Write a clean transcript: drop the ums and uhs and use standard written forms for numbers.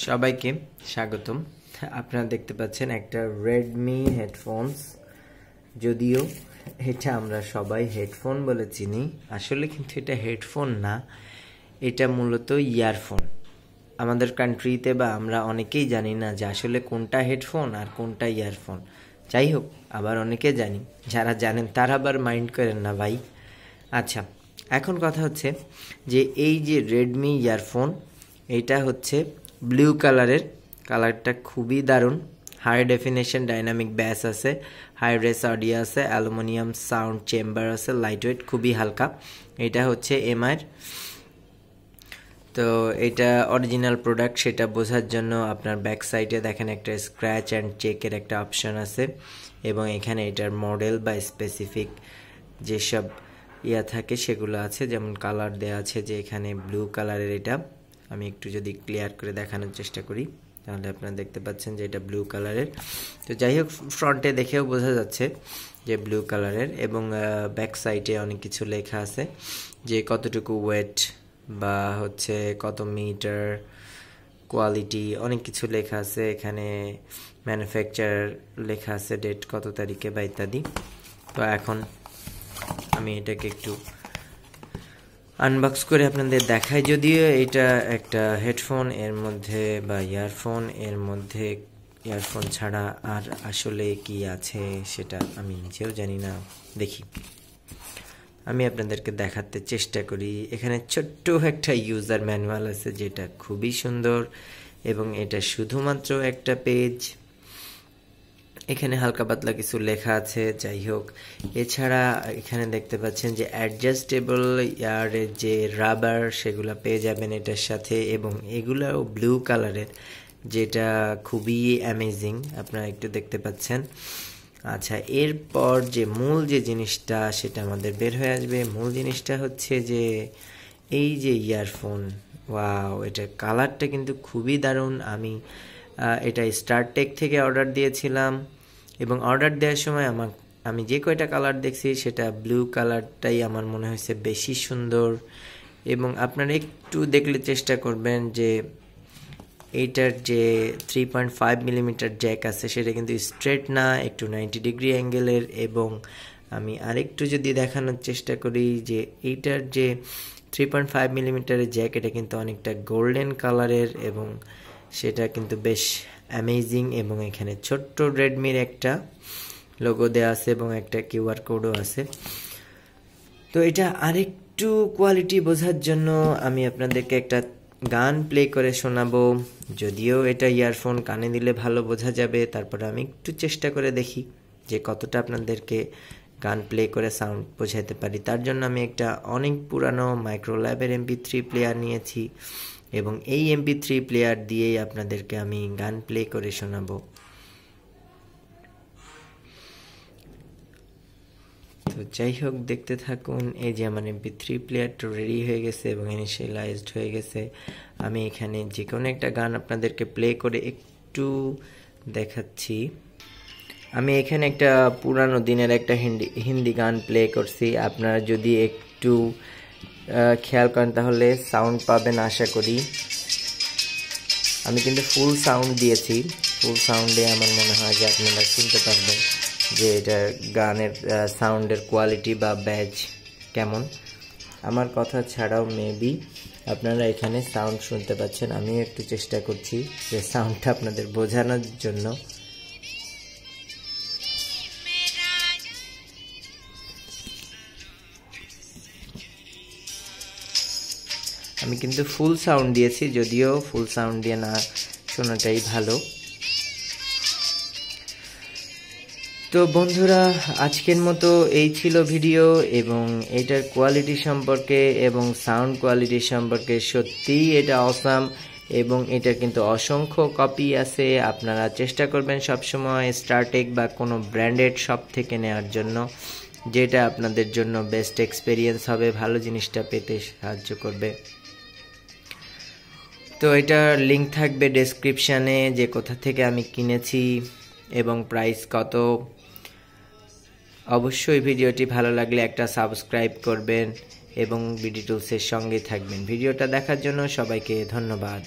সবাইকে স্বাগতম। আপনারা দেখতে পাচ্ছেন একটা Redmi হেডফোনস। যদিও এটা আমরা সবাই হেডফোন বলে চিনি, আসলে কিন্তু এটা হেডফোন না, এটা মূলত ইয়ারফোন। আমাদের কান্ট্রিতে বা আমরা অনেকেই জানি না যে আসলে কোনটা হেডফোন আর কোনটা ইয়ারফোন। যাই হোক, আবার অনেকে জানি, যারা জানেন তারা আবার মাইন্ড করেন না ভাই। আচ্ছা, এখন কথা হচ্ছে যে এই যে Redmi ইয়ারফোন, এইটা হচ্ছে ব্লু কালারের। কালারটা খুবই দারুণ। হাই ডেফিনেশন ডাইনামিক ব্যাস আছে, হাই রেস অডিও আছে, অ্যালুমিনিয়াম সাউন্ড চেম্বার আছে, লাইট ওয়েট, খুবই হালকা। এটা হচ্ছে এমআইয়ের। তো এটা অরিজিনাল প্রোডাক্ট সেটা বোঝার জন্য আপনার ব্যাক সাইডে দেখেন একটা স্ক্র্যাচ অ্যান্ড চেকের একটা অপশন আছে, এবং এখানে এটার মডেল বা স্পেসিফিক যেসব থাকে সেগুলো আছে, যেমন কালার দেওয়া আছে যে এখানে ব্লু কালারের। এটা আমি একটু যদি ক্লিয়ার করে দেখানোর চেষ্টা করি তাহলে আপনারা দেখতে পাচ্ছেন যে এটা ব্লু কালারের। তো যাই হোক, ফ্রন্টে দেখেও বোঝা যাচ্ছে যে ব্লু কালারের, এবং ব্যাক সাইডে অনেক কিছু লেখা আছে যে কতটুকু ওয়েট বা হচ্ছে কত মিটার, কোয়ালিটি, অনেক কিছু লেখা আছে। এখানে ম্যানুফ্যাকচার লেখা আছে, ডেট কত তারিখে বা ইত্যাদি। তো এখন আমি এটাকে একটু আনবক্স করে আপনাদের দেখাই। যদিও এটা একটা হেডফোন এর মধ্যে বা ইয়ারফোন এর মধ্যে, ইয়ারফোন ছাড়া আর আসলে কি আছে সেটা আমি নিজেও জানি না। দেখি, আমি আপনাদেরকে দেখাতে চেষ্টা করি। এখানে ছোট্ট একটা ইউজার ম্যানুয়াল আছে যেটা খুবই সুন্দর, এবং এটা শুধুমাত্র একটা পেজ। এখানে হালকা পাতলা কিছু লেখা আছে, যাই হোক। এছাড়া এখানে দেখতে পাচ্ছেন যে অ্যাডজাস্টেবল ইয়ারের যে রাবার সেগুলো পেয়ে যাবেন এটার সাথে, এবং এগুলাও ব্লু কালারের, যেটা খুবই অ্যামেজিং, আপনারা একটু দেখতে পাচ্ছেন। আচ্ছা, এরপর যে মূল যে জিনিসটা সেটা আমাদের বের হয়ে আসবে। মূল জিনিসটা হচ্ছে যে এই যে ইয়ারফোন, ওয়াও, এটার কালারটা কিন্তু খুবই দারুণ। আমি এটা স্টারটেক থেকে অর্ডার দিয়েছিলাম, এবং অর্ডার দেওয়ার সময় আমি যে কয়টা কালার দেখছি সেটা ব্লু কালারটাই আমার মনে হয়েছে বেশি সুন্দর। এবং আপনারা একটু দেখলে চেষ্টা করবেন যে এইটার যে 3.5 মিলিমিটার জ্যাক আছে সেটা কিন্তু স্ট্রেট না, একটু 90 ডিগ্রি অ্যাঙ্গেলের। এবং আমি আরেকটু যদি দেখানোর চেষ্টা করি যে এইটার যে 3.5 মিলিমিটারের জ্যাক, এটা কিন্তু অনেকটা গোল্ডেন কালারের, এবং সেটা কিন্তু বেশ অ্যামেজিং। এবং এখানে ছোট্ট রেডমির একটা লোগো দেওয়া আছে এবং একটা কিউআর কোডও আছে। তো এটা আরেকটু কোয়ালিটি বোঝার জন্য আমি আপনাদেরকে একটা গান প্লে করে শোনাবো। যদিও এটা ইয়ারফোন, কানে দিলে ভালো বোঝা যাবে, তারপরে আমি একটু চেষ্টা করে দেখি যে কতটা আপনাদেরকে গান প্লে করে সাউন্ড বোঝাতে পারি। তার জন্য আমি একটা অনেক পুরানো মাইক্রোল্যাবের MP3 প্লেয়ার নিয়েছি, এবং এই MP3 প্লেয়ার দিয়েই আপনাদেরকে আমি গান প্লে করে শোনাবো। তো যাই হোক, দেখতে থাকুন। এই যে আমার MP3 প্লেয়ারটা রেডি হয়ে গেছে এবং ইনিশিয়ালাইজড হয়ে গেছে। আমি এখানে যে কোনো একটা গান আপনাদেরকে প্লে করে একটু দেখাচ্ছি। আমি এখানে একটা পুরানো দিনের একটা হিন্দি গান প্লে করছি। আপনারা যদি একটু খেয়াল করেন তাহলে সাউন্ড পাবেন আশা করি। আমি কিন্তু ফুল সাউন্ড দিয়েছি, ফুল সাউন্ডে আমার মনে হয় যে আপনারা শুনতে পারবেন যে এটা গানের সাউন্ডের কোয়ালিটি বা ব্যাজ কেমন। আমার কথা ছাড়াও মেবি আপনারা এখানে সাউন্ড শুনতে পাচ্ছেন। আমিও একটু চেষ্টা করছি যে সাউন্ডটা আপনাদের বোঝানোর জন্য। আমি কিন্তু ফুল সাউন্ড দিয়েছি, যদিও ফুল সাউন্ড দিয়ে না শোনাটাই ভালো। তো বন্ধুরা, আজকের মতো এই ছিল ভিডিও, এবং এটার কোয়ালিটি সম্পর্কে এবং সাউন্ড কোয়ালিটি সম্পর্কে সত্যিই এটা অসাম, এবং এটার কিন্তু অসংখ্য কপি আছে। আপনারা চেষ্টা করবেন সবসময় স্টারটেক বা কোনো ব্র্যান্ডেড শপ থেকে নেওয়ার জন্য, যেটা আপনাদের জন্য বেস্ট এক্সপেরিয়েন্স হবে, ভালো জিনিসটা পেতে সাহায্য করবে। তো এটার লিঙ্ক থাকবে ডেসক্রিপশানে, যে কোথা থেকে আমি কিনেছি এবং প্রাইস কত। অবশ্যই ভিডিওটি ভালো লাগলে একটা সাবস্ক্রাইব করবেন এবং বিডি টুলসের সঙ্গে থাকবেন। ভিডিওটা দেখার জন্য সবাইকে ধন্যবাদ।